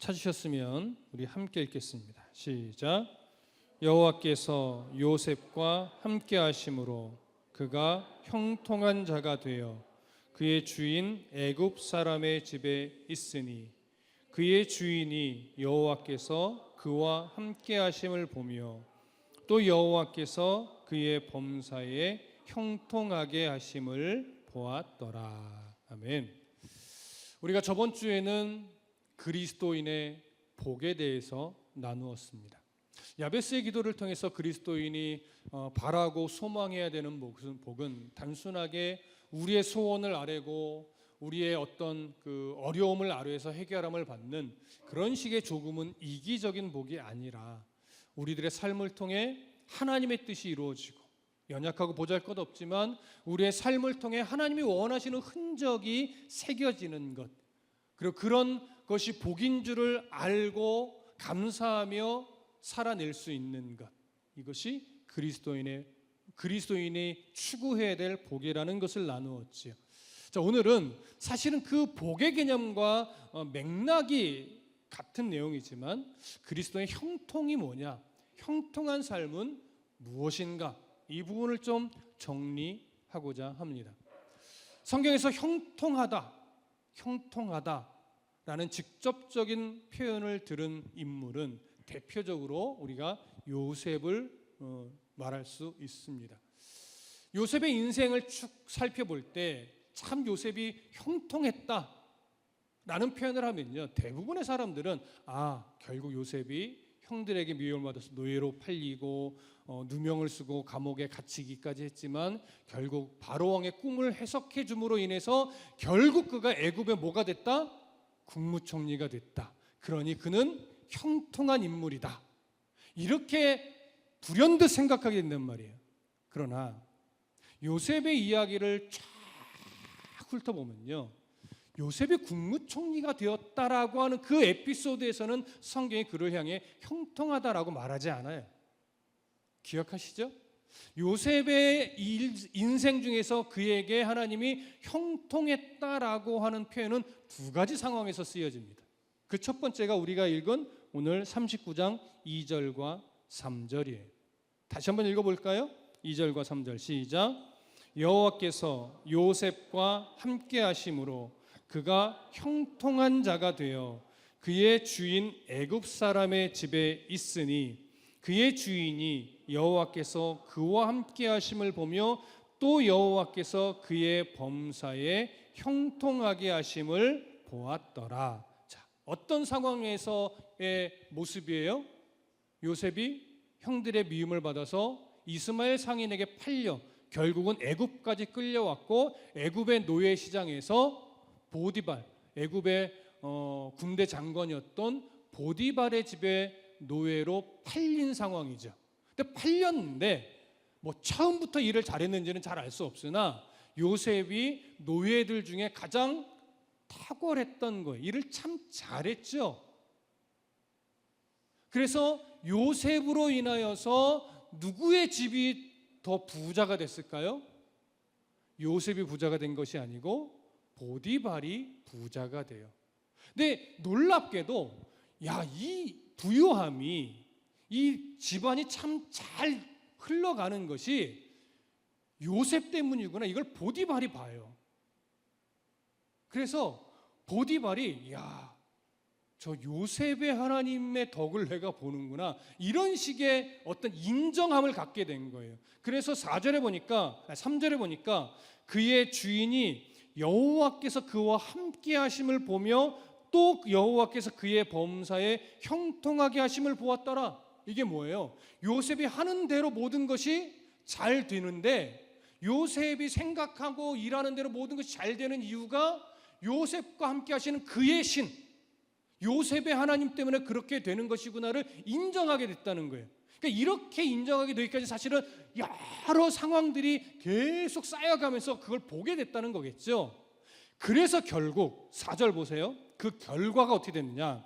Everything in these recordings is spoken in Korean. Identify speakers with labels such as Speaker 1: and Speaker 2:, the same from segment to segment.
Speaker 1: 찾으셨으면 우리 함께 읽겠습니다. 시작. 여호와께서 요셉과 함께 하심으로 그가 형통한 자가 되어 그의 주인 애굽 사람의 집에 있으니 그의 주인이 여호와께서 그와 함께 하심을 보며 또 여호와께서 그의 범사에 형통하게 하심을 보았더라. 아멘. 우리가 저번 주에는 그리스도인의 복에 대해서 나누었습니다. 야베스의 기도를 통해서 그리스도인이 바라고 소망해야 되는 복은 단순하게 우리의 소원을 아뢰고 우리의 어떤 그 어려움을 아뢰서 해결함을 받는 그런 식의 조금은 이기적인 복이 아니라 우리들의 삶을 통해 하나님의 뜻이 이루어지고 연약하고 보잘것없지만 우리의 삶을 통해 하나님이 원하시는 흔적이 새겨지는 것, 그리고 그런 것이 복인 줄을 알고 감사하며 살아낼 수 있는 것, 이것이 그리스도인이 추구해야 될 복이라는 것을 나누었지요. 자, 오늘은 사실은 그 복의 개념과 맥락이 같은 내용이지만 그리스도의 형통이 뭐냐, 형통한 삶은 무엇인가, 이 부분을 좀 정리하고자 합니다. 성경에서 형통하다라는 직접적인 표현을 들은 인물은 대표적으로 우리가 요셉을 말할 수 있습니다. 요셉의 인생을 쭉 살펴볼 때 참 요셉이 형통했다라는 표현을 하면요, 대부분의 사람들은 결국 요셉이 형들에게 미움을 받아서 노예로 팔리고 누명을 쓰고 감옥에 갇히기까지 했지만 결국 바로왕의 꿈을 해석해 줌으로 인해서 결국 그가 애굽의 뭐가 됐다? 국무총리가 됐다. 그러니 그는 형통한 인물이다, 이렇게 불현듯 생각하게 된단 말이에요. 그러나 요셉의 이야기를 쫙 훑어보면요, 요셉이 국무총리가 되었다라고 하는 그 에피소드에서는 성경이 그를 향해 형통하다라고 말하지 않아요. 기억하시죠? 요셉의 인생 중에서 그에게 하나님이 형통했다라고 하는 표현은 두 가지 상황에서 쓰여집니다. 그 첫 번째가 우리가 읽은 오늘 39장 2절과 3절이에요. 다시 한번 읽어볼까요? 2절과 3절 시작. 여호와께서 요셉과 함께 하심으로 그가 형통한 자가 되어 그의 주인 애굽 사람의 집에 있으니 그의 주인이 여호와께서 그와 함께 하심을 보며 또 여호와께서 그의 범사에 형통하게 하심을 보았더라. 자, 어떤 상황에서의 모습이에요? 요셉이 형들의 미움을 받아서 이스마엘 상인에게 팔려 결국은 애굽까지 끌려왔고 애굽의 노예 시장에서 보디발, 애굽의 군대 장관이었던 보디발의 집에 노예로 팔린 상황이죠. 근데 팔렸는데 처음부터 일을 잘했는지는 잘 알 수 없으나 요셉이 노예들 중에 가장 탁월했던 거예요. 일을 참 잘했죠. 그래서 요셉으로 인하여서 누구의 집이 더 부자가 됐을까요? 요셉이 부자가 된 것이 아니고 보디발이 부자가 돼요. 근데 놀랍게도 이 부유함이, 이 집안이 참 잘 흘러가는 것이 요셉 때문이구나, 이걸 보디발이 봐요. 그래서 보디발이 저 요셉의 하나님의 덕을 내가 보는구나, 이런 식의 어떤 인정함을 갖게 된 거예요. 그래서 3절에 보니까 그의 주인이 여호와께서 그와 함께 하심을 보며 또 여호와께서 그의 범사에 형통하게 하심을 보았더라. 이게 뭐예요? 요셉이 하는 대로 모든 것이 잘 되는데, 요셉이 생각하고 일하는 대로 모든 것이 잘 되는 이유가 요셉과 함께 하시는 그의 신, 요셉의 하나님 때문에 그렇게 되는 것이구나를 인정하게 됐다는 거예요. 그러니까 이렇게 인정하게 되기까지 사실은 여러 상황들이 계속 쌓여가면서 그걸 보게 됐다는 거겠죠. 그래서 결국 4절 보세요. 그 결과가 어떻게 됐느냐.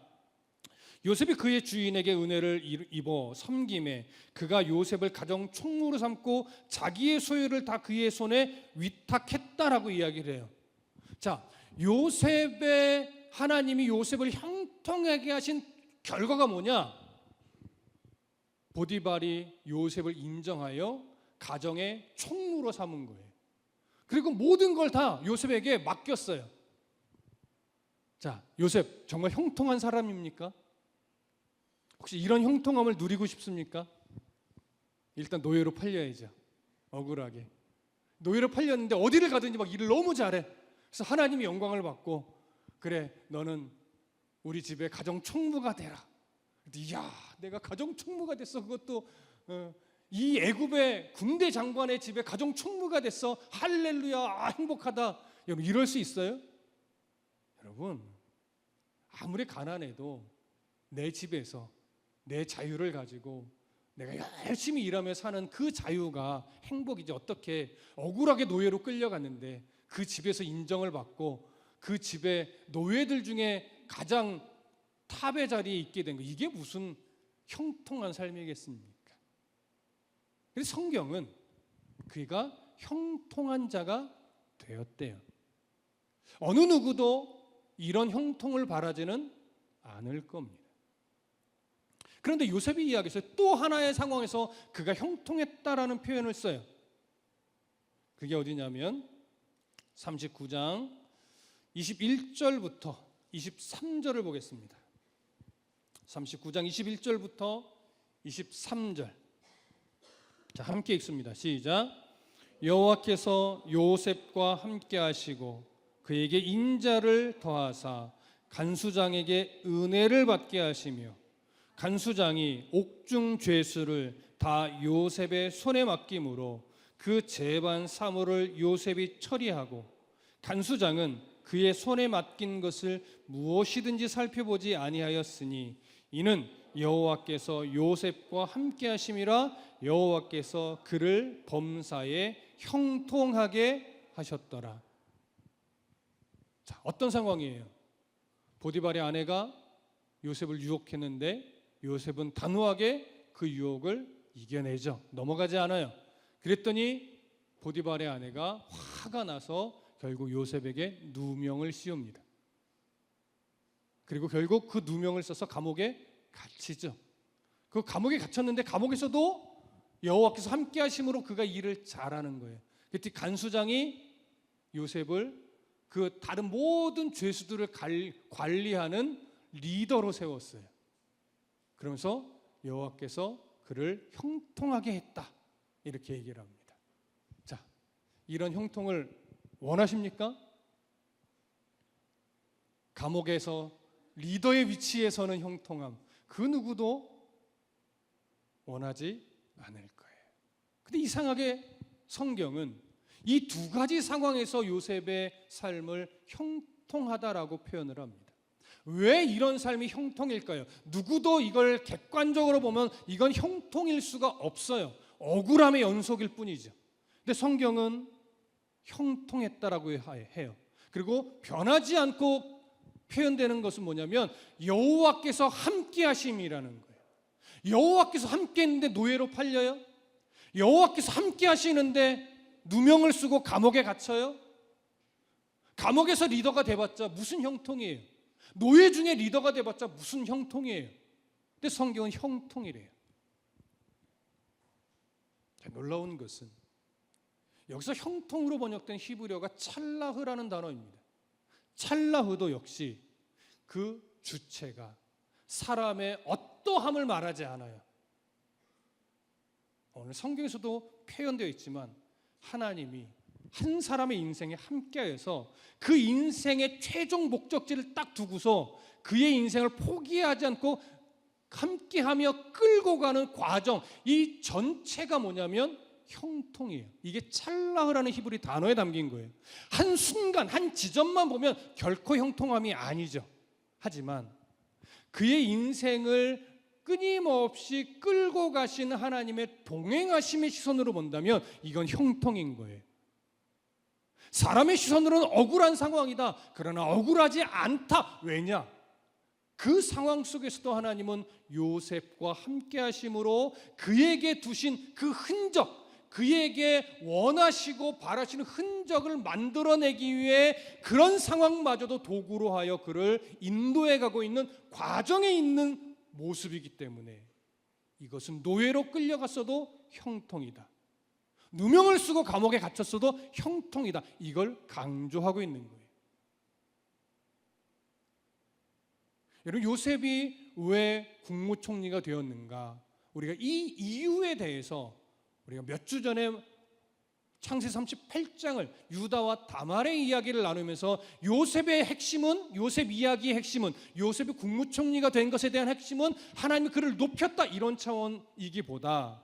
Speaker 1: 요셉이 그의 주인에게 은혜를 입어 섬김에 그가 요셉을 가정 총무로 삼고 자기의 소유를 다 그의 손에 위탁했다라고 이야기를 해요. 자, 요셉의 하나님이 요셉을 형통하게 하신 결과가 뭐냐? 보디발이 요셉을 인정하여 가정의 총무로 삼은 거예요. 그리고 모든 걸 다 요셉에게 맡겼어요. 자, 요셉 정말 형통한 사람입니까? 혹시 이런 형통함을 누리고 싶습니까? 일단 노예로 팔려야죠. 억울하게 노예로 팔렸는데 어디를 가든지 막 일을 너무 잘해. 그래서 하나님이 영광을 받고, 그래 너는 우리 집에 가정 총무가 되라. 이야, 내가 가정 총무가 됐어. 그것도 이 애굽의 군대 장관의 집에 가정 총무가 됐어. 할렐루야, 아, 행복하다. 여러분 이럴 수 있어요? 여러분 아무리 가난해도 내 집에서 내 자유를 가지고 내가 열심히 일하며 사는 그 자유가 행복이지. 어떻게 억울하게 노예로 끌려갔는데 그 집에서 인정을 받고 그 집의 노예들 중에 가장 탑의 자리에 있게 된 거, 이게 무슨 형통한 삶이겠습니까? 그래서 성경은 그가 형통한 자가 되었대요. 어느 누구도 이런 형통을 바라지는 않을 겁니다. 그런데 요셉이 이야기에서 또 하나의 상황에서 그가 형통했다라는 표현을 써요. 그게 어디냐면 39장 21절부터 23절을 보겠습니다. 39장 21절부터 23절. 자, 함께 읽습니다. 시작. 여호와께서 요셉과 함께 하시고 그에게 인자를 더하사 간수장에게 은혜를 받게 하시며 간수장이 옥중 죄수를 다 요셉의 손에 맡김으로 그 재반 사물을 요셉이 처리하고 간수장은 그의 손에 맡긴 것을 무엇이든지 살펴보지 아니하였으니 이는 여호와께서 요셉과 함께 하심이라. 여호와께서 그를 범사에 형통하게 하셨더라. 자, 어떤 상황이에요? 보디발의 아내가 요셉을 유혹했는데 요셉은 단호하게 그 유혹을 이겨내죠. 넘어가지 않아요. 그랬더니 보디발의 아내가 화가 나서 결국 요셉에게 누명을 씌웁니다. 그리고 결국 그 누명을 써서 감옥에 갇히죠. 그 감옥에 갇혔는데 감옥에서도 여호와께서 함께 하심으로 그가 일을 잘하는 거예요. 그때 간수장이 요셉을 그 다른 모든 죄수들을 관리하는 리더로 세웠어요. 그러면서 여호와께서 그를 형통하게 했다, 이렇게 얘기를 합니다. 자, 이런 형통을 원하십니까? 감옥에서 리더의 위치에 서는 형통함, 그 누구도 원하지 않을 거예요. 근데 이상하게 성경은 이 두 가지 상황에서 요셉의 삶을 형통하다라고 표현을 합니다. 왜 이런 삶이 형통일까요? 누구도 이걸 객관적으로 보면 이건 형통일 수가 없어요. 억울함의 연속일 뿐이죠. 근데 성경은 형통했다라고 해요. 그리고 변하지 않고 표현되는 것은 뭐냐면 여호와께서 함께 하심이라는 거예요. 여호와께서 함께 했는데 노예로 팔려요? 여호와께서 함께 하시는데 누명을 쓰고 감옥에 갇혀요? 감옥에서 리더가 돼봤자 무슨 형통이에요? 노예 중에 리더가 돼봤자 무슨 형통이에요? 근데 성경은 형통이래요. 놀라운 것은 여기서 형통으로 번역된 히브리어가 찰라흐라는 단어입니다. 찰라흐도 역시 그 주체가 사람의 어떠함을 말하지 않아요. 오늘 성경에서도 표현되어 있지만 하나님이 한 사람의 인생에 함께하여서 그 인생의 최종 목적지를 딱 두고서 그의 인생을 포기하지 않고 함께하며 끌고 가는 과정, 이 전체가 뭐냐면 형통이에요. 이게 찰라흐라는 히브리 단어에 담긴 거예요. 한 순간, 한 지점만 보면 결코 형통함이 아니죠. 하지만 그의 인생을 끊임없이 끌고 가시는 하나님의 동행하심의 시선으로 본다면 이건 형통인 거예요. 사람의 시선으로는 억울한 상황이다. 그러나 억울하지 않다. 왜냐? 그 상황 속에서도 하나님은 요셉과 함께 하심으로 그에게 두신 그 흔적, 그에게 원하시고 바라시는 흔적 흔적을 만들어내기 위해 그런 상황마저도 도구로 하여 그를 인도해 가고 있는 과정에 있는 모습이기 때문에 이것은 노예로 끌려갔어도 형통이다. 누명을 쓰고 감옥에 갇혔어도 형통이다. 이걸 강조하고 있는 거예요. 여러분, 요셉이 왜 국무총리가 되었는가? 우리가 이 이유에 대해서 우리가 몇 주 전에 창세기 38장을 유다와 다말의 이야기를 나누면서 요셉의 핵심은, 요셉 이야기의 핵심은, 요셉이 국무총리가 된 것에 대한 핵심은 하나님이 그를 높였다, 이런 차원이기보다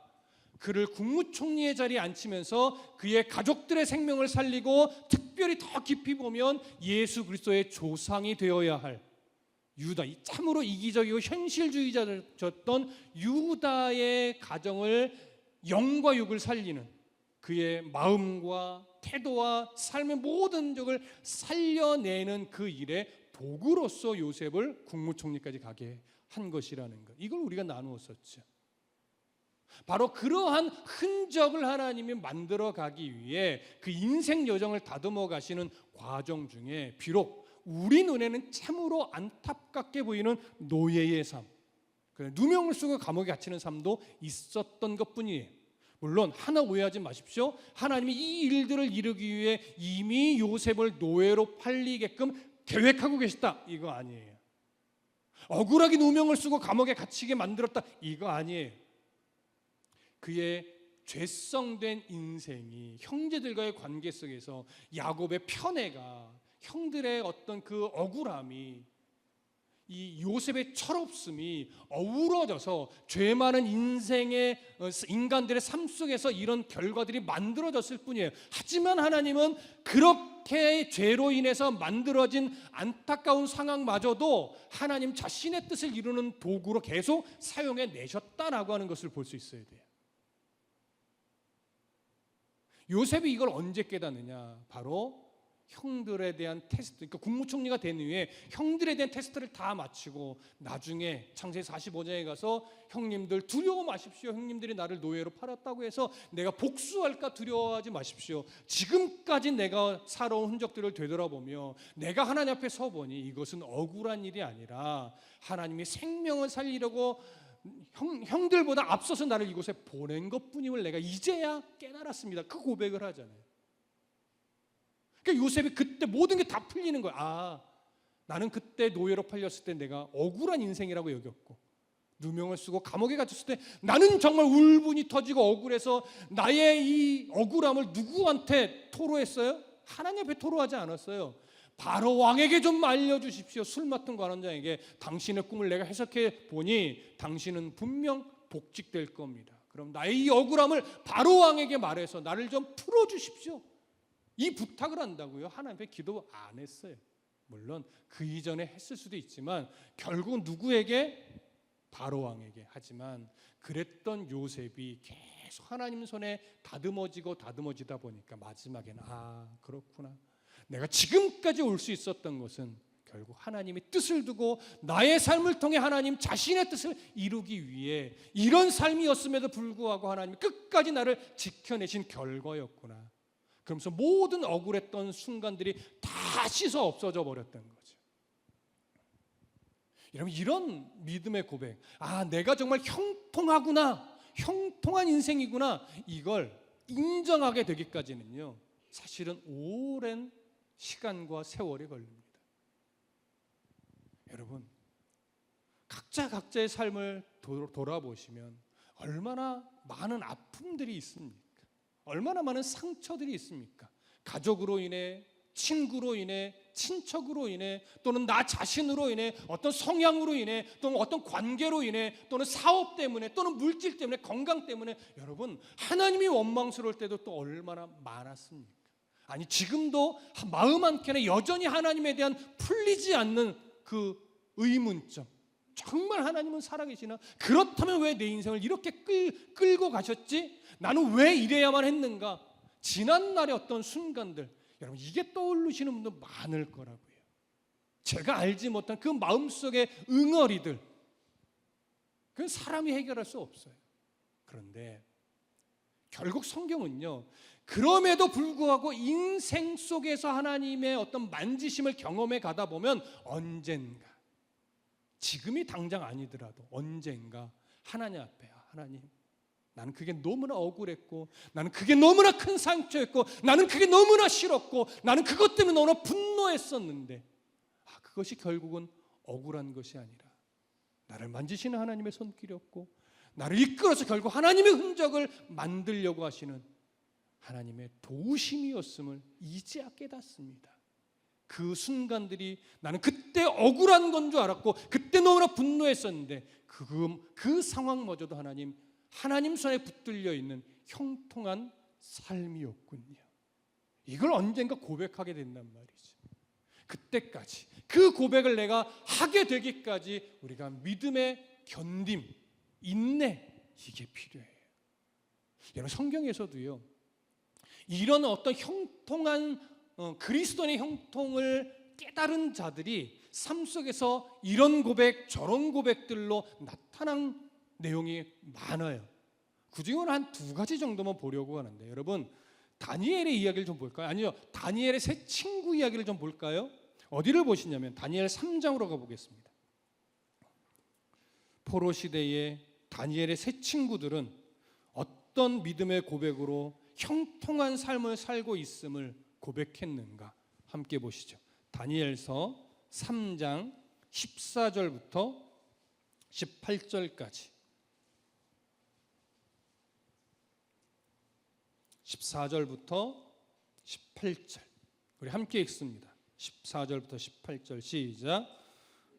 Speaker 1: 그를 국무총리의 자리에 앉히면서 그의 가족들의 생명을 살리고 특별히 더 깊이 보면 예수 그리스도의 조상이 되어야 할 유다, 참으로 이기적이고 현실주의자였던 유다의 가정을, 영과 육을 살리는 그의 마음과 태도와 삶의 모든 적을 살려내는 그 일의 도구로서 요셉을 국무총리까지 가게 한 것이라는 것, 이걸 우리가 나누었었죠. 바로 그러한 흔적을 하나님이 만들어 가기 위해 그 인생 여정을 다듬어 가시는 과정 중에 비록 우리 눈에는 참으로 안타깝게 보이는 노예의 삶, 누명을 쓰고 감옥에 갇히는 삶도 있었던 것뿐이에요. 물론 하나 오해하지 마십시오. 하나님이 이 일들을 이루기 위해 이미 요셉을 노예로 팔리게끔 계획하고 계시다, 이거 아니에요. 억울하게 누명을 쓰고 감옥에 갇히게 만들었다, 이거 아니에요. 그의 죄성된 인생이 형제들과의 관계 속에서 야곱의 편애가, 형들의 어떤 그 억울함이, 이 요셉의 철없음이 어우러져서 죄 많은 인생의 인간들의 삶 속에서 이런 결과들이 만들어졌을 뿐이에요. 하지만 하나님은 그렇게 죄로 인해서 만들어진 안타까운 상황마저도 하나님 자신의 뜻을 이루는 도구로 계속 사용해 내셨다라고 하는 것을 볼 수 있어야 돼요. 요셉이 이걸 언제 깨닫느냐? 바로 형들에 대한 테스트, 그러니까 국무총리가 된 이후에 형들에 대한 테스트를 다 마치고 나중에 창세기 45장에 가서 형님들 두려워 마십시오. 형님들이 나를 노예로 팔았다고 해서 내가 복수할까 두려워하지 마십시오. 지금까지 내가 살아온 흔적들을 되돌아보며 내가 하나님 앞에 서보니 이것은 억울한 일이 아니라 하나님이 생명을 살리려고 형들보다 앞서서 나를 이곳에 보낸 것뿐임을 내가 이제야 깨달았습니다. 그 고백을 하잖아요. 그러니까 요셉이 그때 모든 게 다 풀리는 거야. 아, 나는 그때 노예로 팔렸을 때 내가 억울한 인생이라고 여겼고, 누명을 쓰고 감옥에 갇혔을 때 나는 정말 울분이 터지고 억울해서 나의 이 억울함을 누구한테 토로했어요? 하나님 앞에 토로하지 않았어요. 바로 왕에게 좀 알려주십시오. 술 맡은 관원장에게 당신의 꿈을 내가 해석해 보니 당신은 분명 복직될 겁니다. 그럼 나의 이 억울함을 바로 왕에게 말해서 나를 좀 풀어주십시오. 이 부탁을 한다고요. 하나님 앞에 기도 안 했어요. 물론 그 이전에 했을 수도 있지만 결국 누구에게? 바로 왕에게. 하지만 그랬던 요셉이 계속 하나님 손에 다듬어지다 보니까 마지막에는 아, 그렇구나. 내가 지금까지 올 수 있었던 것은 결국 하나님이 뜻을 두고 나의 삶을 통해 하나님 자신의 뜻을 이루기 위해 이런 삶이었음에도 불구하고 하나님이 끝까지 나를 지켜내신 결과였구나. 그러면서 모든 억울했던 순간들이 다 씻어 없어져 버렸던 거죠. 여러분, 이런 믿음의 고백, 아, 내가 정말 형통하구나, 형통한 인생이구나, 이걸 인정하게 되기까지는요, 사실은 오랜 시간과 세월이 걸립니다. 여러분, 각자의 삶을 돌아보시면 얼마나 많은 아픔들이 있습니까? 얼마나 많은 상처들이 있습니까? 가족으로 인해, 친구로 인해, 친척으로 인해, 또는 나 자신으로 인해, 어떤 성향으로 인해, 또는 어떤 관계로 인해, 또는 사업 때문에, 또는 물질 때문에, 건강 때문에, 여러분, 하나님이 원망스러울 때도 또 얼마나 많았습니까? 아니, 지금도 마음 한켠에 여전히 하나님에 대한 풀리지 않는 그 의문점, 정말 하나님은 살아계시나? 그렇다면 왜 내 인생을 이렇게 끌고 가셨지? 나는 왜 이래야만 했는가? 지난날의 어떤 순간들, 여러분, 이게 떠오르시는 분도 많을 거라고요. 제가 알지 못한 그 마음속의 응어리들, 그건 사람이 해결할 수 없어요. 그런데 결국 성경은요, 그럼에도 불구하고 인생 속에서 하나님의 어떤 만지심을 경험해 가다 보면 언젠가, 지금이 당장 아니더라도 언젠가 하나님 앞에, 하나님, 나는 그게 너무나 억울했고, 나는 그게 너무나 큰 상처였고, 나는 그게 너무나 싫었고, 나는 그것 때문에 너무나 분노했었는데, 그것이 결국은 억울한 것이 아니라 나를 만지시는 하나님의 손길이었고, 나를 이끌어서 결국 하나님의 흔적을 만들려고 하시는 하나님의 도우심이었음을 이제야 깨닫습니다. 그 순간들이 나는 그때 억울한 건 줄 알았고, 그때 너무나 분노했었는데 그 상황마저도 하나님 손에 붙들려 있는 형통한 삶이었군요. 이걸 언젠가 고백하게 된단 말이죠. 그때까지, 그 고백을 내가 하게 되기까지 우리가 믿음의 견딤, 인내, 이게 필요해요. 여러분, 성경에서도요, 이런 어떤 형통한 그리스도의 형통을 깨달은 자들이 삶 속에서 이런 고백, 저런 고백들로 나타난 내용이 많아요. 그중에는 한 두 가지 정도만 보려고 하는데, 여러분, 다니엘의 이야기를 좀 볼까요? 아니요, 다니엘의 세 친구 이야기를 좀 볼까요? 어디를 보시냐면 다니엘 3장으로 가보겠습니다. 포로 시대에 다니엘의 세 친구들은 어떤 믿음의 고백으로 형통한 삶을 살고 있음을 고백했는가? 함께 보시죠. 다니엘서 3장 14절부터 18절까지. 14절부터 18절 우리 함께 읽습니다. 14절부터 18절 시작.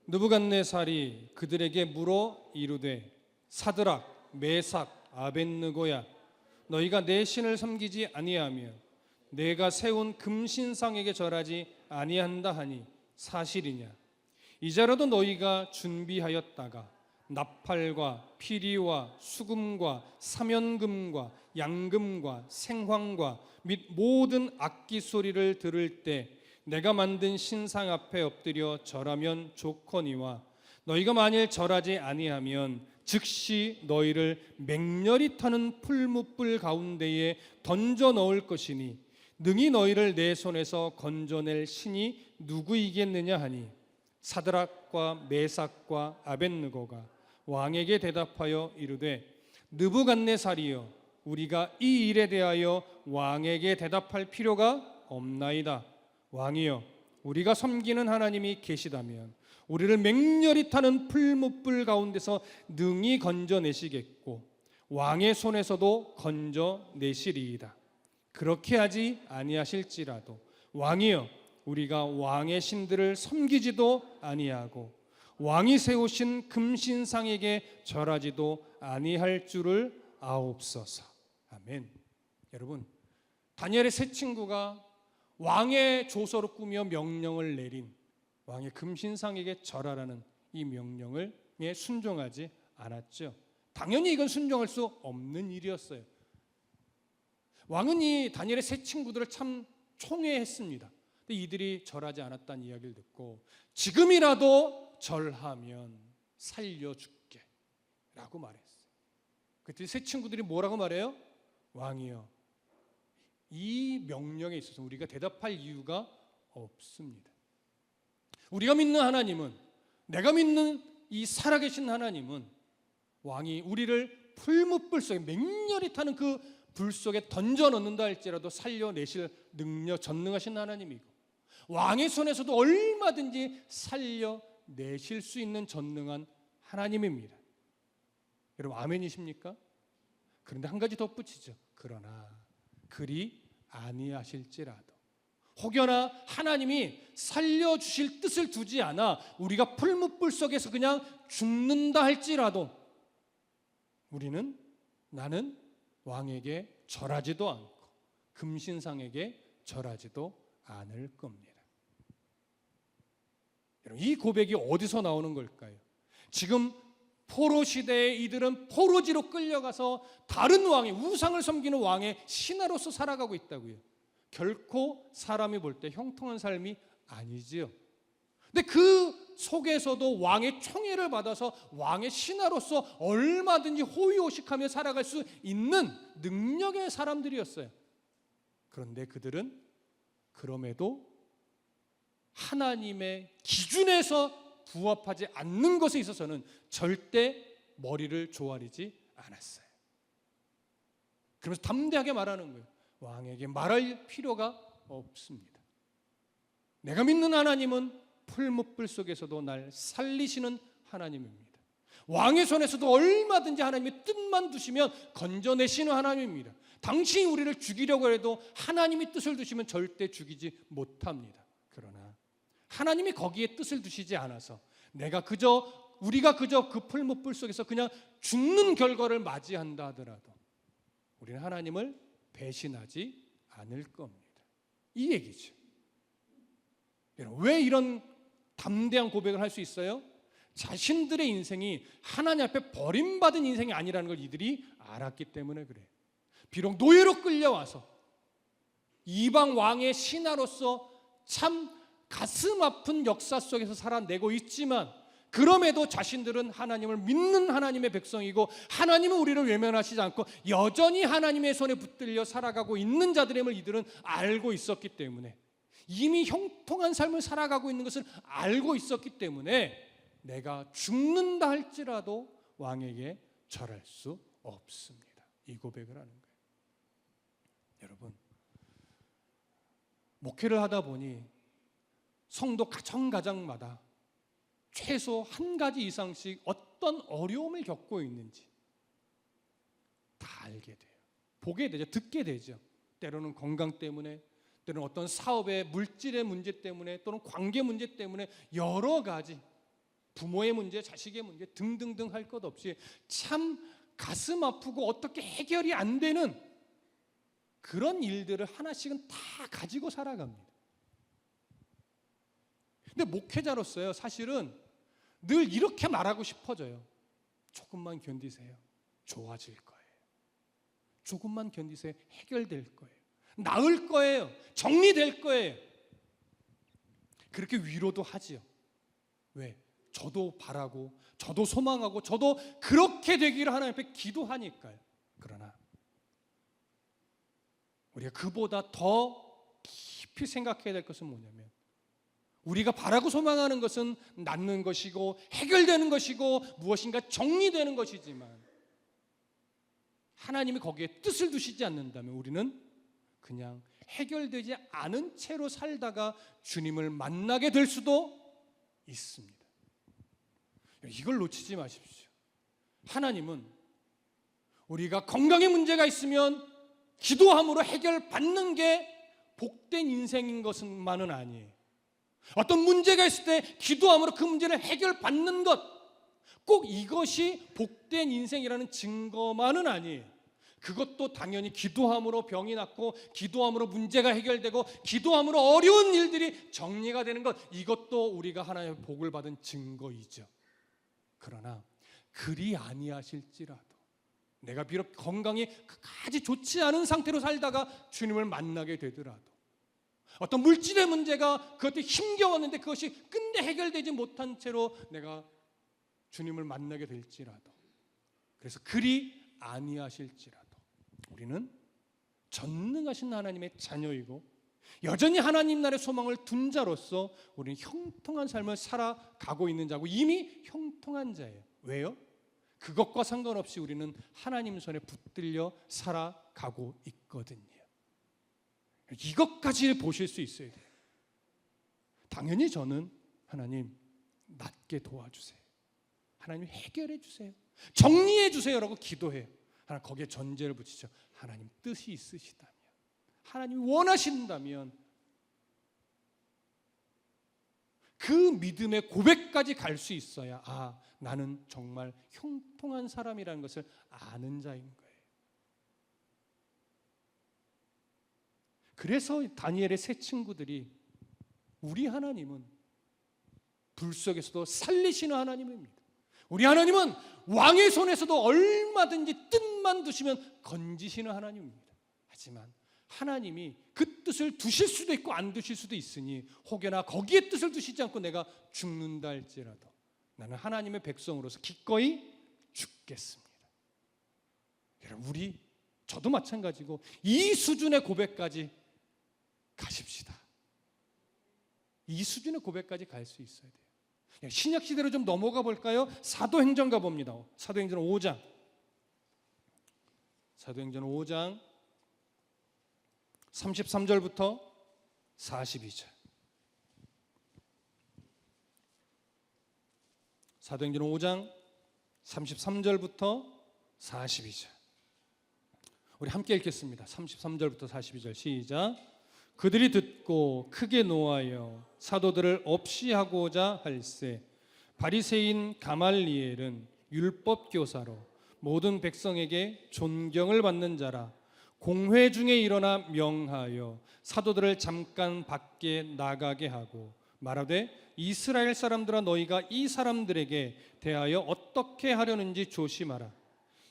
Speaker 1: 느부갓네살이 그들에게 물어 이르되, 사드락, 메삭, 아벳느고야, 너희가 내 신을 섬기지 아니하며 내가 세운 금신상에게 절하지 아니한다 하니 사실이냐? 이제라도 너희가 준비하였다가 나팔과 피리와 수금과 사면금과 양금과 생황과 및 모든 악기 소리를 들을 때 내가 만든 신상 앞에 엎드려 절하면 좋거니와, 너희가 만일 절하지 아니하면 즉시 너희를 맹렬히 타는 풀무불 가운데에 던져 넣을 것이니 능히 너희를 내 손에서 건져낼 신이 누구이겠느냐 하니, 사드락과 메삭과 아벳느고가 왕에게 대답하여 이르되, 느부갓네살이여, 우리가 이 일에 대하여 왕에게 대답할 필요가 없나이다. 왕이여, 우리가 섬기는 하나님이 계시다면 우리를 맹렬히 타는 풀무불 가운데서 능히 건져내시겠고 왕의 손에서도 건져내시리이다. 그렇게 하지 아니하실지라도 왕이여, 우리가 왕의 신들을 섬기지도 아니하고 왕이 세우신 금신상에게 절하지도 아니할 줄을 아옵소서. 아멘. 여러분, 다니엘의 세 친구가 왕의 조서를 꾸며 명령을 내린 왕의 금신상에게 절하라는 이 명령을 순종하지 않았죠. 당연히 이건 순종할 수 없는 일이었어요. 왕은 이 다니엘의 세 친구들을 참 총애했습니다. 근데 이들이 절하지 않았다는 이야기를 듣고, 지금이라도 절하면 살려줄게 라고 말했어요. 그때 세 친구들이 뭐라고 말해요? 왕이여, 이 명령에 있어서 우리가 대답할 이유가 없습니다. 우리가 믿는 하나님은, 내가 믿는 이 살아계신 하나님은, 왕이 우리를 풀무불 속에 맹렬히 타는 그 불 속에 던져 넣는다 할지라도 살려내실 전능하신 하나님이고, 왕의 손에서도 얼마든지 살려내실 수 있는 전능한 하나님입니다. 여러분, 아멘이십니까? 그런데 한 가지 덧붙이죠. 그러나 그리 아니하실지라도, 혹여나 하나님이 살려주실 뜻을 두지 않아 우리가 풀무불 속에서 그냥 죽는다 할지라도 나는 왕에게 절하지도 않고 금신상에게 절하지도 않을 겁니다. 여러분, 이 고백이 어디서 나오는 걸까요? 지금 포로 시대에 이들은 포로지로 끌려가서 다른 왕의, 우상을 섬기는 왕의 신하로서 살아가고 있다고요. 결코 사람이 볼 때 형통한 삶이 아니지요. 근데 그 속에서도 왕의 총애를 받아서 왕의 신하로서 얼마든지 호의호식하며 살아갈 수 있는 능력의 사람들이었어요. 그런데 그들은 그럼에도 하나님의 기준에서 부합하지 않는 것에 있어서는 절대 머리를 조아리지 않았어요. 그러면서 담대하게 말하는 거예요. 왕에게 말할 필요가 없습니다. 내가 믿는 하나님은 풀무불 속에서도 날 살리시는 하나님입니다. 왕의 손에서도 얼마든지 하나님의 뜻만 두시면 건져내시는 하나님입니다. 당신이 우리를 죽이려고 해도 하나님이 뜻을 두시면 절대 죽이지 못합니다. 그러나 하나님이 거기에 뜻을 두시지 않아서 우리가 그저 그 풀무불 속에서 그냥 죽는 결과를 맞이한다 하더라도 우리는 하나님을 배신하지 않을 겁니다. 이 얘기죠. 왜 이런 담대한 고백을 할 수 있어요? 자신들의 인생이 하나님 앞에 버림받은 인생이 아니라는 걸 이들이 알았기 때문에 그래요. 비록 노예로 끌려와서 이방 왕의 신하로서 참 가슴 아픈 역사 속에서 살아내고 있지만 그럼에도 자신들은 하나님을 믿는 하나님의 백성이고 하나님은 우리를 외면하시지 않고 여전히 하나님의 손에 붙들려 살아가고 있는 자들임을 이들은 알고 있었기 때문에 이미 형통한 삶을 살아가고 있는 것을 알고 있었기 때문에 내가 죽는다 할지라도 왕에게 절할 수 없습니다. 이 고백을 하는 거예요. 여러분, 목회를 하다 보니 성도 가정가정마다 최소 한 가지 이상씩 어떤 어려움을 겪고 있는지 다 알게 돼요. 보게 되죠. 듣게 되죠. 때로는 건강 때문에, 때로는 어떤 사업의 물질의 문제 때문에, 또는 관계 문제 때문에 여러 가지 부모의 문제, 자식의 문제 등등등 할 것 없이 참 가슴 아프고 어떻게 해결이 안 되는 그런 일들을 하나씩은 다 가지고 살아갑니다. 근데 목회자로서요, 사실은 늘 이렇게 말하고 싶어져요. 조금만 견디세요. 좋아질 거예요. 조금만 견디세요. 해결될 거예요. 나을 거예요. 정리될 거예요. 그렇게 위로도 하지요. 왜? 저도 바라고, 저도 소망하고, 저도 그렇게 되기를 하나님 앞에 기도하니까요. 그러나 우리가 그보다 더 깊이 생각해야 될 것은 뭐냐면, 우리가 바라고 소망하는 것은 낫는 것이고 해결되는 것이고 무엇인가 정리되는 것이지만 하나님이 거기에 뜻을 두시지 않는다면 우리는 그냥 해결되지 않은 채로 살다가 주님을 만나게 될 수도 있습니다. 이걸 놓치지 마십시오. 하나님은 우리가 건강에 문제가 있으면 기도함으로 해결받는 게 복된 인생인 것만은 아니에요. 어떤 문제가 있을 때 기도함으로 그 문제를 해결받는 것, 꼭 이것이 복된 인생이라는 증거만은 아니에요. 그것도 당연히 기도함으로 병이 낫고, 기도함으로 문제가 해결되고, 기도함으로 어려운 일들이 정리가 되는 것, 이것도 우리가 하나님의 복을 받은 증거이죠. 그러나 그리 아니하실지라도, 내가 비록 건강이 그다지 좋지 않은 상태로 살다가 주님을 만나게 되더라도, 어떤 물질의 문제가 그것도 힘겨웠는데 그것이 끝내 해결되지 못한 채로 내가 주님을 만나게 될지라도, 그래서 그리 아니하실지라도 우리는 전능하신 하나님의 자녀이고 여전히 하나님 나라의 소망을 둔 자로서 우리는 형통한 삶을 살아가고 있는 자고 이미 형통한 자예요. 왜요? 그것과 상관없이 우리는 하나님 손에 붙들려 살아가고 있거든요. 이것까지 보실 수 있어야 돼요. 당연히 저는 하나님 낫게 도와주세요, 하나님 해결해 주세요, 정리해 주세요라고 기도해요. 하나 거기에 전제를 붙이죠. 하나님 뜻이 있으시다면, 하나님이 원하신다면, 그 믿음의 고백까지 갈 수 있어야 나는 정말 형통한 사람이라는 것을 아는 자인 거예요. 그래서 다니엘의 세 친구들이 우리 하나님은 불 속에서도 살리시는 하나님입니다. 우리 하나님은 왕의 손에서도 얼마든지 뜻만 두시면 건지시는 하나님입니다. 하지만 하나님이 그 뜻을 두실 수도 있고 안 두실 수도 있으니 혹여나 거기에 뜻을 두시지 않고 내가 죽는다 할지라도 나는 하나님의 백성으로서 기꺼이 죽겠습니다. 여러분, 저도 마찬가지고 이 수준의 고백까지 가십시다. 이 수준의 고백까지 갈 수 있어야 돼요. 신약 시대로 좀 넘어가 볼까요? 사도행전 가봅니다. 사도행전 5장. 사도행전 5장 33절부터 42절. 사도행전 5장 33절부터 42절. 우리 함께 읽겠습니다. 33절부터 42절 시작. 그들이 듣고 크게 노하여 사도들을 없이 하고자 할세 바리새인 가말리엘은 율법 교사로 모든 백성에게 존경을 받는 자라. 공회 중에 일어나 명하여 사도들을 잠깐 밖에 나가게 하고 말하되 이스라엘 사람들아 너희가 이 사람들에게 대하여 어떻게 하려는지 조심하라.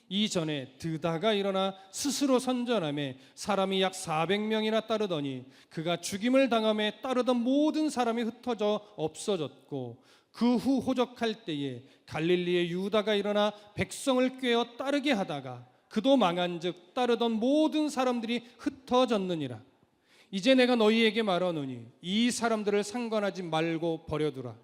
Speaker 1: 이전에 드다가 일어나 스스로 선전하며 사람이 약 400명이나 따르더니 그가 죽임을 당함에 따르던 모든 사람이 흩어져 없어졌고 그 후 호적할 때에 갈릴리의 유다가 일어나 백성을 꾀어 따르게 하다가 그도 망한즉 따르던 모든 사람들이 흩어졌느니라. 이제 내가 너희에게 말하노니 이 사람들을 상관하지 말고 버려두라.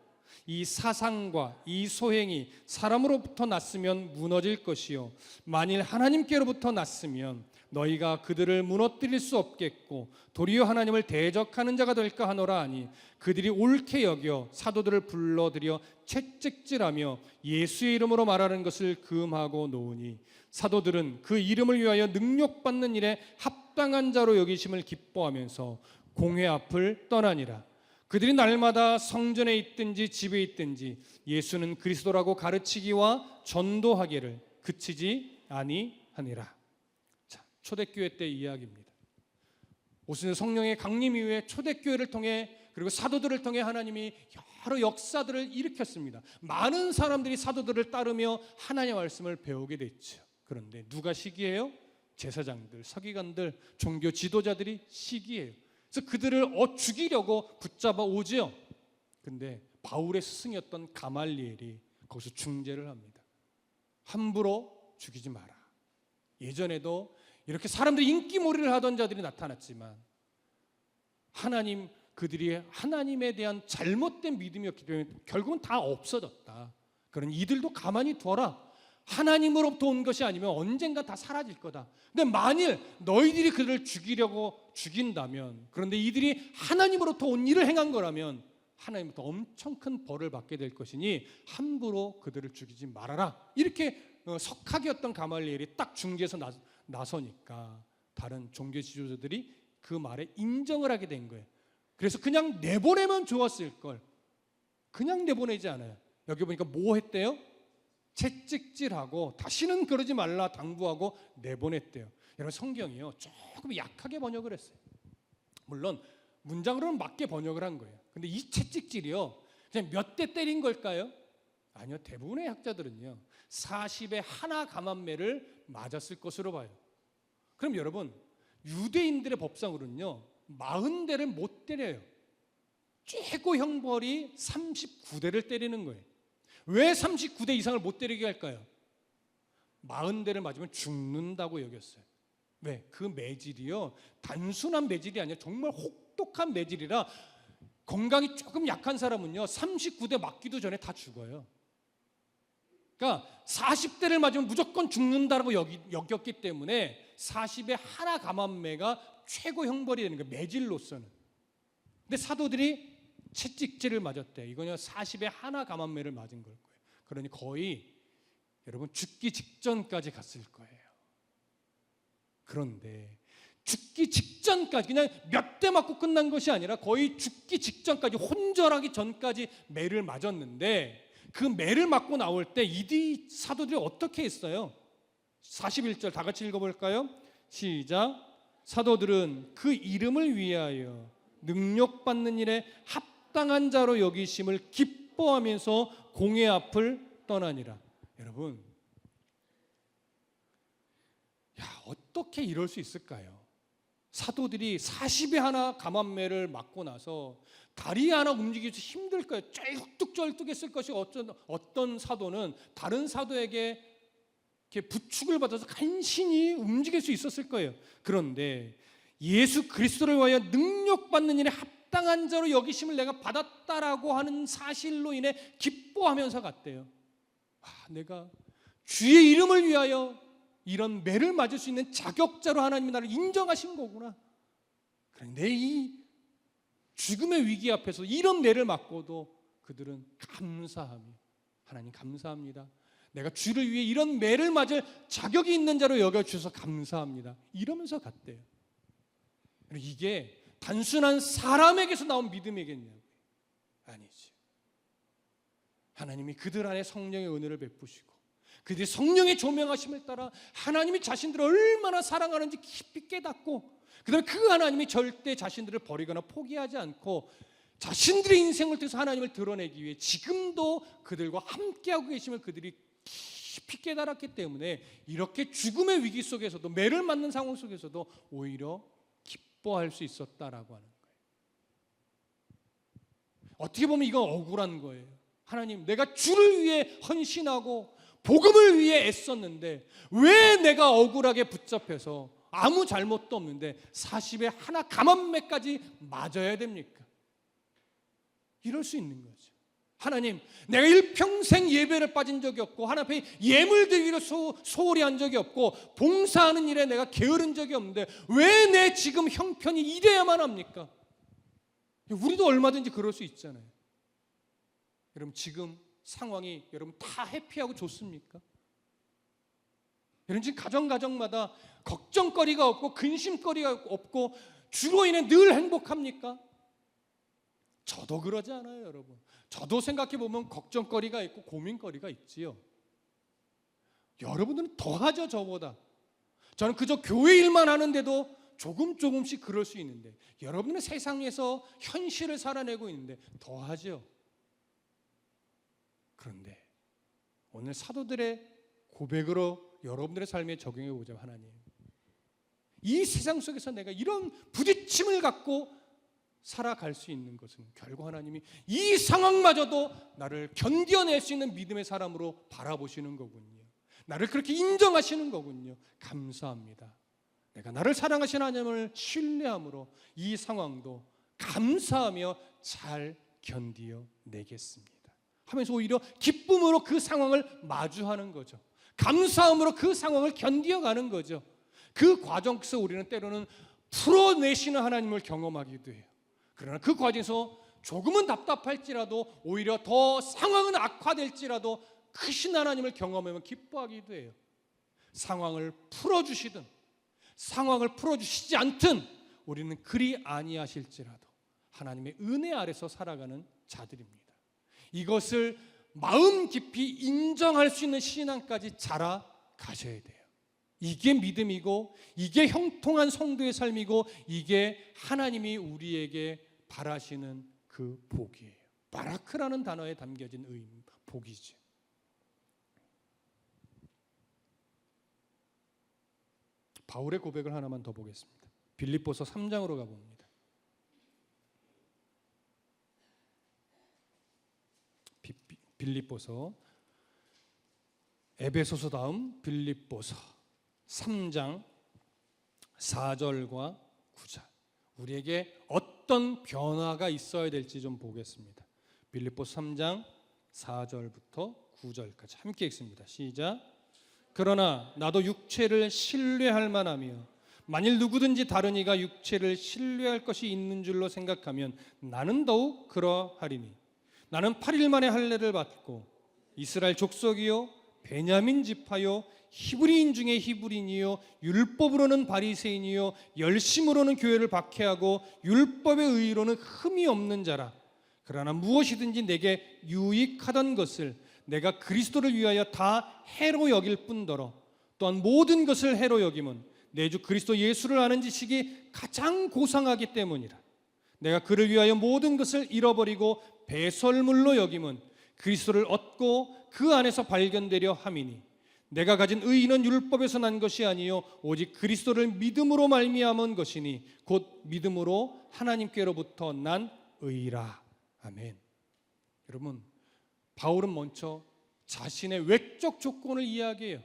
Speaker 1: 이 사상과 이 소행이 사람으로부터 났으면 무너질 것이요 만일 하나님께로부터 났으면 너희가 그들을 무너뜨릴 수 없겠고 도리어 하나님을 대적하는 자가 될까 하노라 하니 그들이 옳게 여겨 사도들을 불러들여 채찍질하며 예수의 이름으로 말하는 것을 금하고 놓으니 사도들은 그 이름을 위하여 능력받는 일에 합당한 자로 여기심을 기뻐하면서 공회 앞을 떠나니라. 그들이 날마다 성전에 있든지 집에 있든지 예수는 그리스도라고 가르치기와 전도하기를 그치지 아니하니라. 자, 초대교회 때 이야기입니다. 오순절 성령의 강림 이후에 초대교회를 통해 그리고 사도들을 통해 하나님이 여러 역사들을 일으켰습니다. 많은 사람들이 사도들을 따르며 하나님의 말씀을 배우게 됐죠. 그런데 누가 시기해요? 제사장들, 서기관들, 종교 지도자들이 시기해요. 그래서 그들을 죽이려고 붙잡아 오지요. 근데 바울의 스승이었던 가말리엘이 거기서 중재를 합니다. 함부로 죽이지 마라. 예전에도 이렇게 사람들이 인기몰이를 하던 자들이 나타났지만 그들이 하나님에 대한 잘못된 믿음이었기 때문에 결국은 다 없어졌다. 그러니 이들도 가만히 둬라. 하나님으로부터 온 것이 아니면 언젠가 다 사라질 거다. 근데 만일 너희들이 그들을 죽인다면, 그런데 이들이 하나님으로부터 온 일을 행한 거라면 하나님부터 엄청 큰 벌을 받게 될 것이니 함부로 그들을 죽이지 말아라. 이렇게 석학이었던 가말리엘이 딱 중재에서 나서니까 다른 종교 지도자들이 그 말에 인정을 하게 된 거예요. 그래서 그냥 내보내면 좋았을 걸. 그냥 내보내지 않아요. 여기 보니까 뭐 했대요? 채찍질하고 다시는 그러지 말라 당부하고 내보냈대요. 여러분 성경이요 조금 약하게 번역을 했어요. 물론 문장으로는 맞게 번역을 한 거예요. 근데 이 채찍질이요 그냥 몇 대 때린 걸까요? 아니요. 대부분의 학자들은요 40의 하나 감한매를 맞았을 것으로 봐요. 그럼 여러분 유대인들의 법상으로는요 40대를 못 때려요. 최고 형벌이 39대를 때리는 거예요. 왜 39대 이상을 못 때리게 할까요? 40대를 맞으면 죽는다고 여겼어요. 왜? 그 매질이요 단순한 매질이 아니라 정말 혹독한 매질이라 건강이 조금 약한 사람은요 39대 맞기도 전에 다 죽어요. 그러니까 40대를 맞으면 무조건 죽는다고 여겼기 때문에 40의 하나 감한매가 최고 형벌이 되는 거예요. 매질로서는. 근데 사도들이 채찍질을 맞았대. 이거는 40의 하나 감한매를 맞은 걸 거예요. 그러니 거의 여러분 죽기 직전까지 갔을 거예요. 그런데 죽기 직전까지 그냥 몇 대 맞고 끝난 것이 아니라 거의 죽기 직전까지 혼절하기 전까지 매를 맞았는데 그 매를 맞고 나올 때 이 사도들이 어떻게 했어요? 41절 다 같이 읽어볼까요? 시작. 사도들은 그 이름을 위하여 능력받는 일에 합당한 자로 여기심을 기뻐하면서 공회 앞을 떠나니라. 여러분, 어떻게 이럴 수 있을까요? 사도들이 40에 하나 감한매를 맞고 나서 다리 하나 움직이기 힘들 거예요. 쩔뚝쩔뚝했을 것이 어떤 사도는 다른 사도에게 이렇게 부축을 받아서 간신히 움직일 수 있었을 거예요. 그런데 예수 그리스도를 위하여 능력받는 일에 합당한 자로 여기심을 내가 받았다라고 하는 사실로 인해 기뻐하면서 갔대요. 내가 주의 이름을 위하여 이런 매를 맞을 수 있는 자격자로 하나님이 나를 인정하신 거구나. 그런데 이 죽음의 위기 앞에서 이런 매를 맞고도 그들은 감사하며, 하나님 감사합니다, 내가 주를 위해 이런 매를 맞을 자격이 있는 자로 여겨주셔서 감사합니다, 이러면서 갔대요. 이게 단순한 사람에게서 나온 믿음이겠냐고요? 아니지. 하나님이 그들 안에 성령의 은혜를 베푸시고 그들이 성령의 조명하심을 따라 하나님이 자신들을 얼마나 사랑하는지 깊이 깨닫고, 그 다음에 그 하나님이 절대 자신들을 버리거나 포기하지 않고 자신들의 인생을 통해서 하나님을 드러내기 위해 지금도 그들과 함께하고 계심을 그들이 깊이 깨달았기 때문에 이렇게 죽음의 위기 속에서도, 매를 맞는 상황 속에서도 오히려 기뻐할 수 있었다라고 하는 거예요. 어떻게 보면 이건 억울한 거예요. 하나님, 내가 주를 위해 헌신하고 복음을 위해 애썼는데 왜 내가 억울하게 붙잡혀서 아무 잘못도 없는데 40에 하나 감한매까지 맞아야 됩니까? 이럴 수 있는 거죠. 하나님, 내가 일평생 예배를 빠진 적이 없고 하나님 앞에 예물 드리기로 소홀히 한 적이 없고 봉사하는 일에 내가 게으른 적이 없는데 왜 내 지금 형편이 이래야만 합니까? 우리도 얼마든지 그럴 수 있잖아요. 여러분, 지금 상황이 여러분 다 해피하고 좋습니까? 여러분, 지금 가정마다 걱정거리가 없고 근심거리가 없고 주로 인해 늘 행복합니까? 저도 그러지 않아요, 여러분. 저도 생각해보면 걱정거리가 있고 고민거리가 있지요. 여러분들은 더하죠, 저보다. 저는 그저 교회 일만 하는데도 조금씩 그럴 수 있는데 여러분은 세상에서 현실을 살아내고 있는데 더하죠. 그런데 오늘 사도들의 고백으로 여러분들의 삶에 적용해 보자면, 하나님, 이 세상 속에서 내가 이런 부딪힘을 갖고 살아갈 수 있는 것은 결국 하나님이 이 상황마저도 나를 견뎌낼 수 있는 믿음의 사람으로 바라보시는 거군요. 나를 그렇게 인정하시는 거군요. 감사합니다. 내가 나를 사랑하시는 하나님을 신뢰함으로 이 상황도 감사하며 잘 견디어 내겠습니다 하면서 오히려 기쁨으로 그 상황을 마주하는 거죠. 감사함으로 그 상황을 견디어가는 거죠. 그 과정 속에서 우리는 때로는 풀어내시는 하나님을 경험하기도 해요. 그러나 그 과정에서 조금은 답답할지라도 오히려 더 상황은 악화될지라도 크신 하나님을 경험하면 기뻐하기도 해요. 상황을 풀어주시든 상황을 풀어주시지 않든 우리는 그리 아니하실지라도 하나님의 은혜 아래서 살아가는 자들입니다. 이것을 마음 깊이 인정할 수 있는 신앙까지 자라가셔야 돼요. 이게 믿음이고 이게 형통한 성도의 삶이고 이게 하나님이 우리에게 바라시는 그 복이에요. 바라크라는 단어에 담겨진 의미, 복이죠. 바울의 고백을 하나만 더 보겠습니다. 빌립보서 3장으로 가봅니다. 빌립보서, 에베소서 다음 빌립보서 3장 4절과 9절, 우리에게 어떤 변화가 있어야 될지 좀 보겠습니다. 빌립보서 3장 4절부터 9절까지 함께 읽습니다. 시작. 그러나 나도 육체를 신뢰할 만하며 만일 누구든지 다른 이가 육체를 신뢰할 것이 있는 줄로 생각하면 나는 더욱 그러하리니 나는 8일 만에 할례를 받고 이스라엘 족속이요 베냐민 지파요 히브리인 중에 히브리인이요 율법으로는 바리새인이요 열심으로는 교회를 박해하고 율법의 의로는 흠이 없는 자라. 그러나 무엇이든지 내게 유익하던 것을 내가 그리스도를 위하여 다 해로 여길 뿐더러 또한 모든 것을 해로 여김은 내 주 그리스도 예수를 아는 지식이 가장 고상하기 때문이라. 내가 그를 위하여 모든 것을 잃어버리고 배설물로 여김은 그리스도를 얻고 그 안에서 발견되려 함이니 내가 가진 의의는 율법에서 난 것이 아니요 오직 그리스도를 믿음으로 말미암은 것이니 곧 믿음으로 하나님께로부터 난 의라. 아멘. 여러분, 바울은 먼저 자신의 외적 조건을 이야기해요.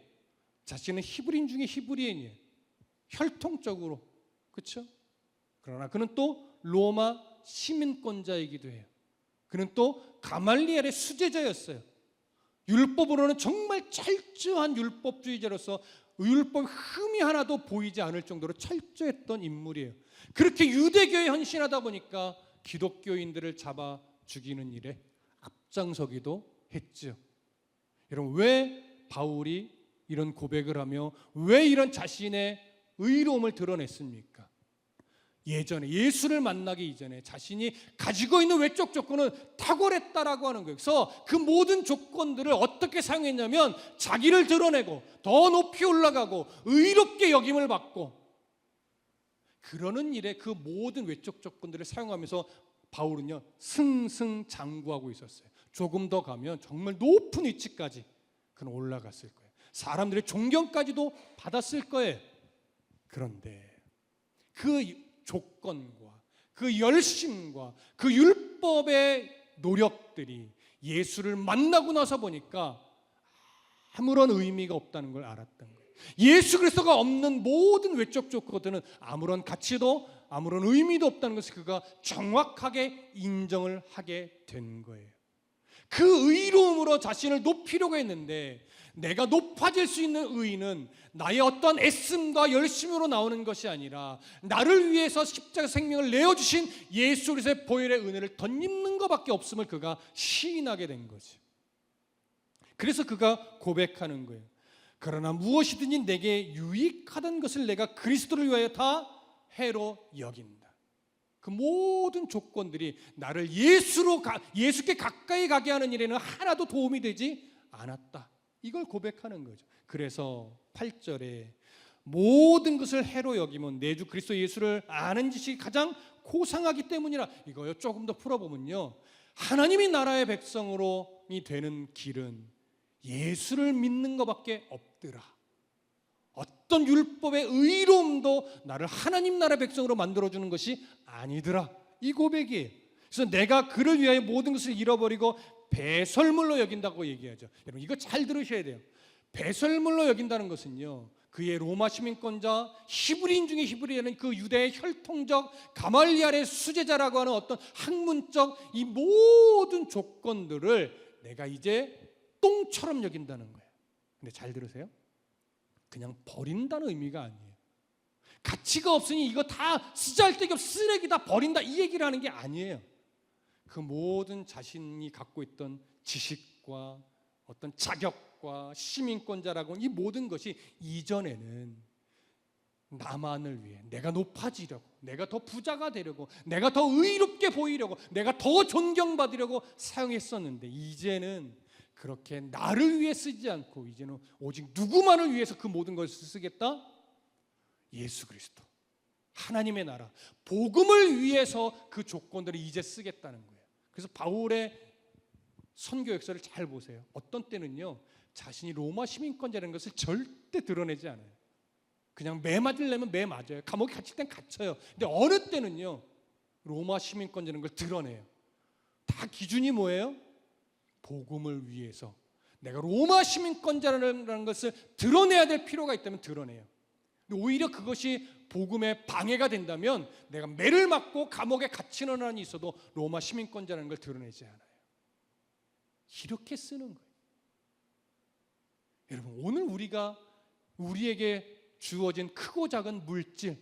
Speaker 1: 자신은 히브리인 중에 히브리인이에요. 혈통적으로, 그렇죠? 그러나 그는 또 로마 시민권자이기도 해요. 그는 또 가말리엘의 수제자였어요. 율법으로는 정말 철저한 율법주의자로서 율법 흠이 하나도 보이지 않을 정도로 철저했던 인물이에요. 그렇게 유대교에 헌신하다 보니까 기독교인들을 잡아 죽이는 일에 앞장서기도 했죠. 여러분, 왜 바울이 이런 고백을 하며 왜 이런 자신의 의로움을 드러냈습니까? 예전에 예수를 만나기 이전에 자신이 가지고 있는 외적 조건은 탁월했다라고 하는 거예요. 그래서 그 모든 조건들을 어떻게 사용했냐면 자기를 드러내고 더 높이 올라가고 의롭게 여김을 받고, 그러는 일에 그 모든 외적 조건들을 사용하면서 바울은요 승승장구하고 있었어요. 조금 더 가면 정말 높은 위치까지 그는 올라갔을 거예요. 사람들의 존경까지도 받았을 거예요. 그런데 그 조건과 그 열심과 그 율법의 노력들이 예수를 만나고 나서 보니까 아무런 의미가 없다는 걸 알았던 거예요. 예수 그리스도가 없는 모든 외적 조건들은 아무런 가치도 아무런 의미도 없다는 것을 그가 정확하게 인정을 하게 된 거예요. 그 의로움으로 자신을 높이려고 했는데, 내가 높아질 수 있는 의의는 나의 어떤 애씀과 열심으로 나오는 것이 아니라 나를 위해서 십자가 생명을 내어주신 예수 그리스도의 보혈의 은혜를 덧입는 것밖에 없음을 그가 시인하게 된 거죠. 그래서 그가 고백하는 거예요. 그러나 무엇이든지 내게 유익하던 것을 내가 그리스도를 위하여 다 해로 여긴다. 그 모든 조건들이 나를 예수께 가까이 가게 하는 일에는 하나도 도움이 되지 않았다. 이걸 고백하는 거죠. 그래서 8절에 모든 것을 해로 여기면 내 주 그리스도 예수를 아는 지식이 가장 고상하기 때문이라. 이거요 조금 더 풀어보면요, 하나님이 나라의 백성으로 되는 길은 예수를 믿는 것밖에 없더라. 어떤 율법의 의로움도 나를 하나님 나라 백성으로 만들어주는 것이 아니더라. 이 고백이에요. 그래서 내가 그를 위하여 모든 것을 잃어버리고 배설물로 여긴다고 얘기하죠. 여러분, 이거 잘 들으셔야 돼요. 배설물로 여긴다는 것은요, 그의 로마 시민권자 히브리인 중에 히브리인은 그 유대의 혈통적 가말리엘의 수제자라고 하는 어떤 학문적 이 모든 조건들을 내가 이제 똥처럼 여긴다는 거예요. 근데 잘 들으세요. 그냥 버린다는 의미가 아니에요. 가치가 없으니 이거 다 쓰잘데기 없이 쓰레기다 버린다 이 얘기를 하는 게 아니에요. 그 모든 자신이 갖고 있던 지식과 어떤 자격과 시민권자라고 이 모든 것이 이전에는 나만을 위해, 내가 높아지려고, 내가 더 부자가 되려고, 내가 더 의롭게 보이려고, 내가 더 존경받으려고 사용했었는데, 이제는 그렇게 나를 위해 쓰지 않고 이제는 오직 누구만을 위해서 그 모든 것을 쓰겠다? 예수 그리스도, 하나님의 나라, 복음을 위해서 그 조건들을 이제 쓰겠다는 거예요. 그래서 바울의 선교 역사를 잘 보세요. 어떤 때는요, 자신이 로마 시민권자라는 것을 절대 드러내지 않아요. 그냥 매 맞으려면 매 맞아요. 감옥에 갇힐 땐 갇혀요. 근데 어느 때는요, 로마 시민권자라는 걸 드러내요. 다 기준이 뭐예요? 복음을 위해서 내가 로마 시민권자라는 것을 드러내야 될 필요가 있다면 드러내요. 근데 오히려 그것이 복음에 방해가 된다면 내가 매를 맞고 감옥에 갇히는 한이 있어도 로마 시민권자라는 걸 드러내지 않아요. 이렇게 쓰는 거예요. 여러분, 오늘 우리에게 주어진 크고 작은 물질,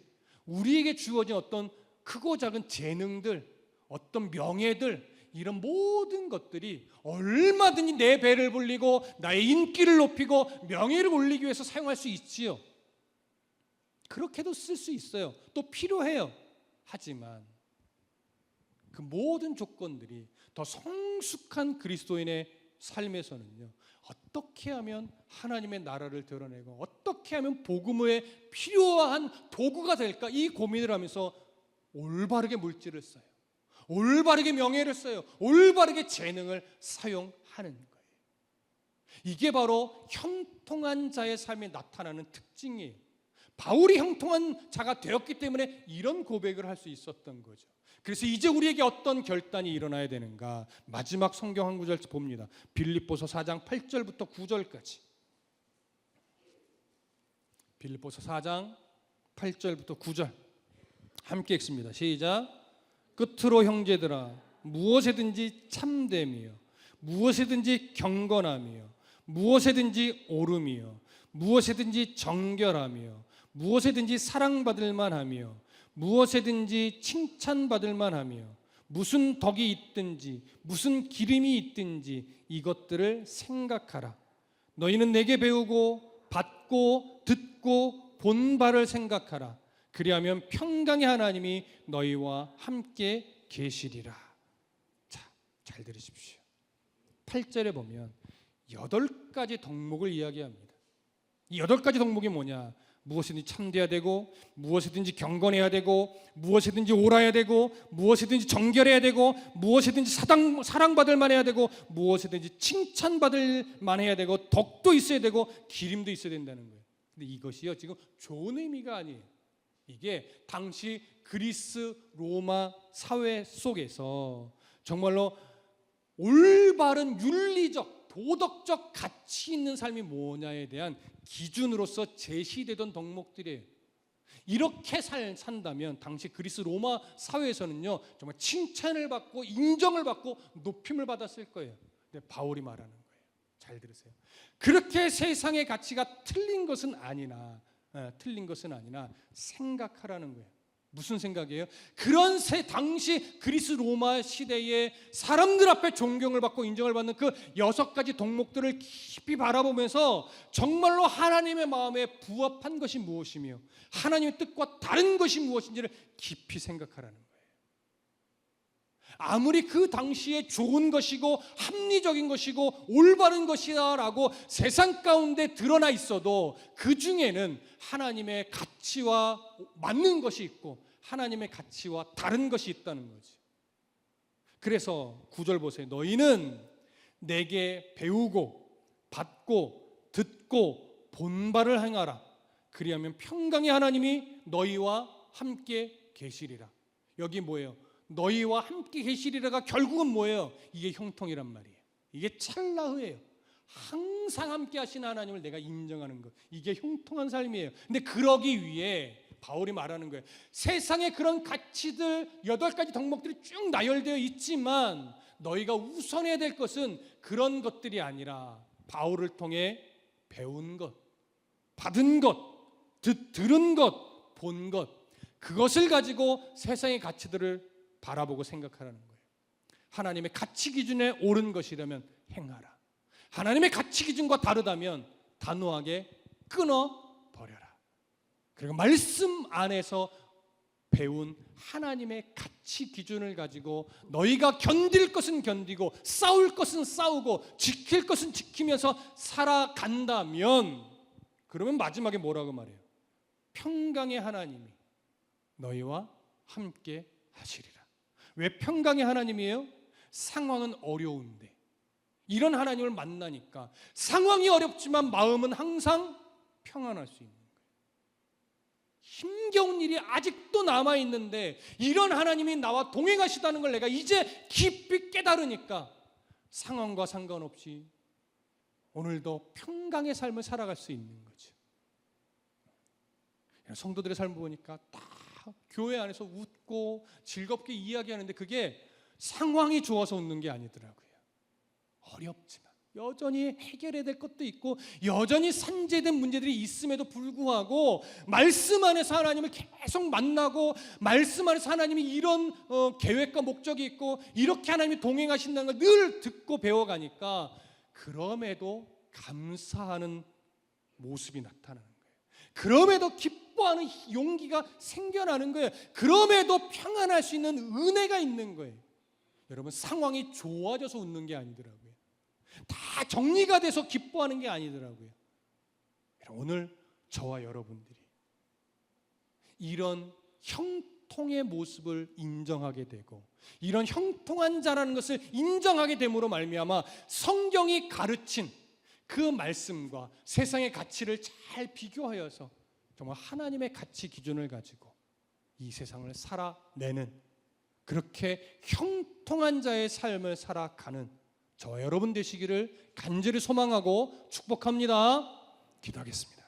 Speaker 1: 우리에게 주어진 어떤 크고 작은 재능들, 어떤 명예들, 이런 모든 것들이 얼마든지 내 배를 불리고 나의 인기를 높이고 명예를 올리기 위해서 사용할 수 있지요. 그렇게도 쓸 수 있어요. 또 필요해요. 하지만 그 모든 조건들이 더 성숙한 그리스도인의 삶에서는요, 어떻게 하면 하나님의 나라를 드러내고 어떻게 하면 복음에 필요한 도구가 될까, 이 고민을 하면서 올바르게 물질을 써요. 올바르게 명예를 써요. 올바르게 재능을 사용하는 거예요. 이게 바로 형통한 자의 삶에 나타나는 특징이에요. 바울이 형통한 자가 되었기 때문에 이런 고백을 할 수 있었던 거죠. 그래서 이제 우리에게 어떤 결단이 일어나야 되는가? 마지막 성경 한 구절 봅니다. 빌립보서 4장 8절부터 9절까지. 빌립보서 4장 8절부터 9절. 함께 읽습니다. 시작. 끝으로 형제들아, 무엇에든지 참됨이요, 무엇에든지 경건함이요, 무엇에든지 오름이요, 무엇에든지 정결함이요, 무엇에든지 사랑받을 만하며, 무엇에든지 칭찬받을 만하며, 무슨 덕이 있든지 무슨 기름이 있든지 이것들을 생각하라. 너희는 내게 배우고 받고 듣고 본 바를 생각하라. 그리하면 평강의 하나님이 너희와 함께 계시리라. 자, 잘 들으십시오. 8절에 보면 8가지 덕목을 이야기합니다. 이 8가지 덕목이 뭐냐? 무엇이든지 참돼야 되고, 무엇이든지 경건해야 되고, 무엇이든지 옳아야 되고, 무엇이든지 정결해야 되고, 무엇이든지 사랑받을 만해야 되고, 무엇이든지 칭찬받을 만해야 되고, 덕도 있어야 되고, 기림도 있어야 된다는 거예요. 근데 이것이요, 지금 좋은 의미가 아니에요. 이게 당시 그리스 로마 사회 속에서 정말로 올바른 윤리적 도덕적 가치 있는 삶이 뭐냐에 대한 기준으로서 제시되던 덕목들이에요. 이렇게 산다면 당시 그리스 로마 사회에서는요, 정말 칭찬을 받고 인정을 받고 높임을 받았을 거예요. 근데 바울이 말하는 거예요. 잘 들으세요. 그렇게 세상의 가치가 틀린 것은 아니나 생각하라는 거예요. 무슨 생각이에요? 그런 당시 그리스 로마 시대에 사람들 앞에 존경을 받고 인정을 받는 그 6가지 덕목들을 깊이 바라보면서 정말로 하나님의 마음에 부합한 것이 무엇이며 하나님의 뜻과 다른 것이 무엇인지를 깊이 생각하라는 거예요. 아무리 그 당시에 좋은 것이고 합리적인 것이고 올바른 것이라고 세상 가운데 드러나 있어도 그 중에는 하나님의 가치와 맞는 것이 있고 하나님의 가치와 다른 것이 있다는 거지. 그래서 9절 보세요. 너희는 내게 배우고 받고 듣고 본 바를 행하라. 그리하면 평강의 하나님이 너희와 함께 계시리라. 여기 뭐예요? 너희와 함께 계시리라가 결국은 뭐예요? 이게 형통이란 말이에요. 이게 찰나흐예요. 항상 함께 하신 하나님을 내가 인정하는 것, 이게 형통한 삶이에요. 근데 그러기 위해 바울이 말하는 거예요. 세상에 그런 가치들 8가지 덕목들이 쭉 나열되어 있지만 너희가 우선해야 될 것은 그런 것들이 아니라 바울을 통해 배운 것, 받은 것, 들은 것, 본 것, 그것을 가지고 세상의 가치들을 바라보고 생각하라는 거예요. 하나님의 가치 기준에 옳은 것이라면 행하라. 하나님의 가치 기준과 다르다면 단호하게 끊어버려라. 그리고 말씀 안에서 배운 하나님의 가치 기준을 가지고 너희가 견딜 것은 견디고 싸울 것은 싸우고 지킬 것은 지키면서 살아간다면, 그러면 마지막에 뭐라고 말해요? 평강의 하나님이 너희와 함께 하시리라. 왜 평강의 하나님이에요? 상황은 어려운데 이런 하나님을 만나니까 상황이 어렵지만 마음은 항상 평안할 수 있는 거예요. 힘겨운 일이 아직도 남아있는데 이런 하나님이 나와 동행하시다는 걸 내가 이제 깊이 깨달으니까 상황과 상관없이 오늘도 평강의 삶을 살아갈 수 있는 거죠. 성도들의 삶을 보니까 다 교회 안에서 웃고 즐겁게 이야기하는데 그게 상황이 좋아서 웃는 게 아니더라고요. 어렵지만 여전히 해결해야 될 것도 있고 여전히 산재된 문제들이 있음에도 불구하고 말씀 안에서 하나님을 계속 만나고 말씀 안에서 하나님이 이런 계획과 목적이 있고 이렇게 하나님이 동행하신다는 걸 늘 듣고 배워가니까 그럼에도 감사하는 모습이 나타나는 거예요. 그럼에도 기뻐하는 용기가 생겨나는 거예요. 그럼에도 평안할 수 있는 은혜가 있는 거예요. 여러분, 상황이 좋아져서 웃는 게 아니더라고요. 다 정리가 돼서 기뻐하는 게 아니더라고요. 오늘 저와 여러분들이 이런 형통의 모습을 인정하게 되고 이런 형통한 자라는 것을 인정하게 됨으로 말미암아 성경이 가르친 그 말씀과 세상의 가치를 잘 비교하여서 정말 하나님의 가치 기준을 가지고 이 세상을 살아내는, 그렇게 형통한 자의 삶을 살아가는 저와 여러분 되시기를 간절히 소망하고 축복합니다. 기도하겠습니다.